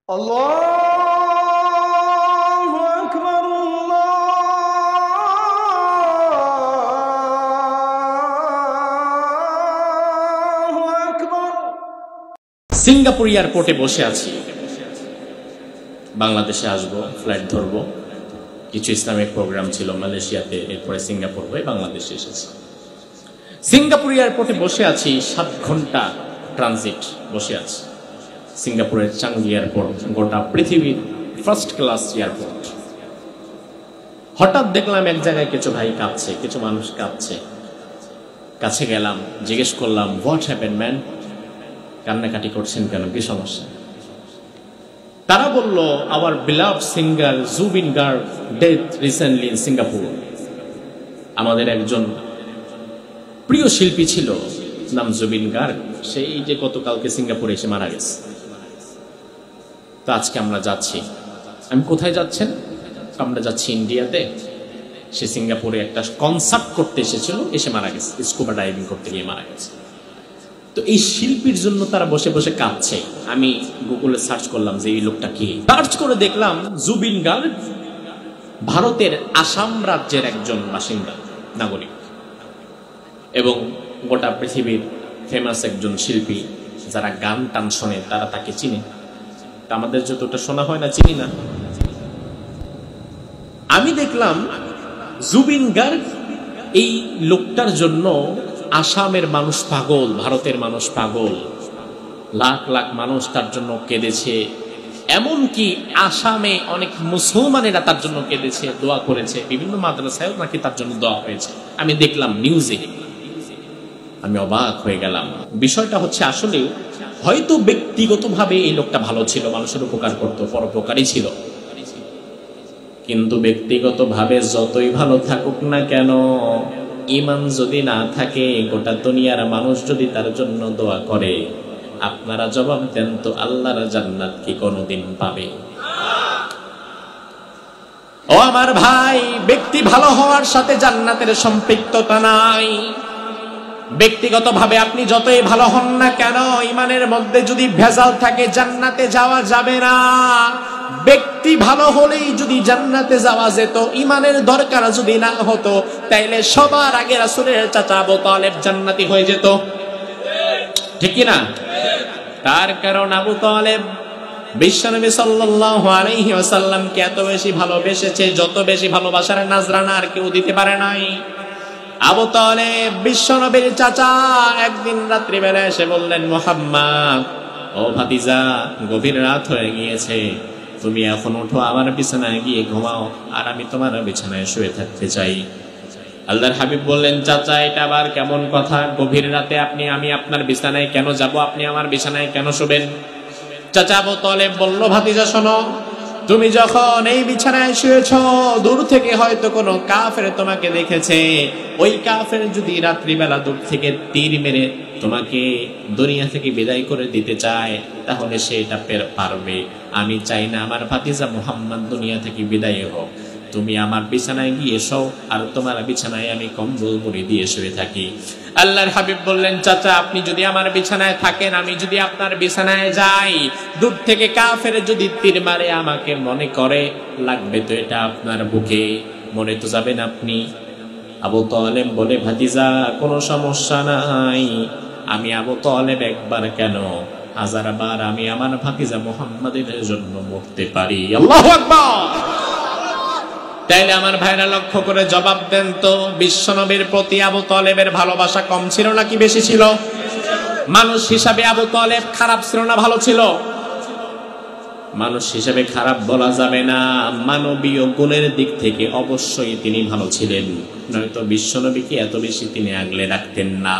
আল্লাহু আকবার, আল্লাহু আকবার। সিঙ্গাপুর এয়ারপোর্টে বসে আছি, বাংলাদেশে আসবো, ফ্লাইট ধরবো। কিছু ইসলামিক প্রোগ্রাম ছিল মালয়েশিয়াতে, এরপরে সিঙ্গাপুর হয়ে বাংলাদেশে এসেছি। সিঙ্গাপুর এয়ারপোর্টে বসে আছি, 7 ঘন্টা ট্রানজিট বসে আছি। সিঙ্গাপুরের চাঙ্গি এয়ারপোর্ট গোটা পৃথিবীর ফার্স্ট ক্লাস এয়ারপোর্ট। হঠাৎ দেখলাম এক জায়গায় কিছু ভাই কাঁদছে, কিছু মানুষ কাঁদছে। কাছে গেলাম, জিজ্ঞেস করলাম, হোয়াট হ্যাপেন্ড ম্যান, কান্নাকাটি করছেন কেন, কি সমস্যা? তারা বলল, our beloved singer Zubeen Garg death recently in Singapore. আমাদের একজন প্রিয় শিল্পী ছিল, নাম জুবিন গার্গ, সেই যে গতকালকে সিঙ্গাপুরে এসে মারা গেছে। তো আজকে আমরা যাচ্ছি। আমি কোথায় যাচ্ছেন? আমরা যাচ্ছি ইন্ডিয়াতে। সে সিঙ্গাপুরে একটা কনসার্ট করতে এসেছিল, এসে মারা গেছে, স্কুবা ডাইভিং করতে গিয়ে মারা গেছে। তো এই শিল্পীর জন্য তারা বসে বসে কাঁদছে। আমি গুগলে সার্চ করলাম যে এই লোকটা কি। সার্চ করে দেখলাম জুবিন গার্গ ভারতের আসাম রাজ্যের একজন বাসিন্দা, নাগরিক, এবং গোটা পৃথিবীর ফেমাস একজন শিল্পী। যারা গান টান শোনে তারা তাকে চিনে। আমাদের যতটা শোনা হয় না, চিনি না। আমি দেখলাম জুবিন গার্গ, এই লোকটার জন্য আসামের মানুষ পাগল, ভারতের মানুষ পাগল, লাখ লাখ মানুষ তার জন্য কেঁদেছে। এমনকি আসামে অনেক মুসলমানেরা তার জন্য কেঁদেছে, দোয়া করেছে। বিভিন্ন মাদ্রাসায়ও নাকি তার জন্য দোয়া হয়েছে। আমি দেখলাম নিউজে, আমি অবাক হয়ে গেলাম। বিষয়টা হচ্ছে, আসলে হয়তো ব্যক্তিগতভাবে এই লোকটা ভালো ছিল, মানুষের উপকার করত, পরোপকারী ছিল, কিন্তু ব্যক্তিগতভাবে যতই ভালো থাকুক না কেন, ঈমান যদি না থাকে, গোটা দুনিয়ার মানুষ যদি তার জন্য দোয়া করে, আপনারা জবাব দেন তো, আল্লাহর জান্নাত কি কোনোদিন পাবে? ও আমার ভাই, ব্যক্তি ভালো হওয়ার সাথে জান্নাতের সম্পৃক্ততা নাই। ব্যক্তিগতভাবে আপনি যতই ভালো হন না কেন, ঈমানের মধ্যে যদি ভেজাল থাকে, জান্নাতে যাওয়া যাবে না। ব্যক্তি ভালো হলেই যদি জান্নাতে যাওয়া যেত, ঈমানের দরকার যদি না হতো, তাইলে সবার আগে রাসূলের চাচা আবু তালেব জান্নাতি হয়ে যেত, ঠিক কি না? তার কারণ আবু তালেব বিশ্বনবী সাল্লাল্লাহু আলাইহি ওয়াসাল্লামকে এত বেশি ভালোবেসেছে, যত বেশি ভালোবাসার নাজরানা আর কেউ দিতে পারে নাই। আবু তালেব বিশ্বনবীর চাচা একদিন রাত্রিবেলা এসে বললেন, মুহাম্মদ, ও ভাতিজা, গভীর রাত হয়ে গিয়েছে, তুমি এখন ওঠো, আমার বিছানায় গিয়ে ঘুমাও, আর আমি তোমার বিছানায় শুয়ে থাকতে চাই। আল্লাহর হাবিব বললেন, চাচা, এটা আবার কেমন কথা? গভীর রাতে আমি আপনার বিছানায় কেন যাব? আপনি আমার বিছানায় কেন শুবেন? চাচা আবু তালেব বলল, ভাতিজা শোনো, তুমি যখন এই বিছানায় শুয়েছ, দূর থেকে হয়তো কোনো কাফের তোমাকে দেখেছে। ওই কাফের যদি রাত্রিবেলা দূর থেকে তীর মেরে তোমাকে দুনিয়া থেকে বিদায় করে দিতে চায়, তাহলে সে এটা পারবে। আমি চাই না আমার ভাতিজা মুহাম্মদ দুনিয়া থেকে বিদায় হোক। তুমি আমার বিছানায় গিয়ে শো, আর তোমার বিছানায় আমি কম্বল মুড়ি দিয়ে শুয়ে থাকি। আল্লাহর হাবিব বললেন, চাচা, আপনি যদি আমার বিছানায় থাকেন, আমি যদি আপনার বিছানায় যাই, দূর থেকে কাফের যদি তীর মারে, আমাকে মনে করে লাগবে তো এটা আপনার বুকে, মরে তো যাবেন আপনি। আবু তালেব বলে, ভাতিজা, কোনো সমস্যা নাই, আমি আবু তালেব একবার কেন, 1000 বার আমি আমার ভাতিজা মুহাম্মাদের জন্য মরতে পারি। আল্লাহু আকবার। তাইলে আমার ভাইরা লক্ষ্য করে জবাব দেন তো, বিশ্বনবীর প্রতি আবু তালেবের ভালোবাসা কম ছিল নাকি বেশি ছিল? মানুষ হিসাবে আবু তালেব খারাপ ছিল না ভালো ছিল? মানুষ হিসাবে খারাপ বলা যাবে না, মানবীয় গুণের দিক থেকে অবশ্যই তিনি ভালো ছিলেন, নয়তো বিশ্বনবীকে এত বেশি তিনি আগলে রাখতেন না।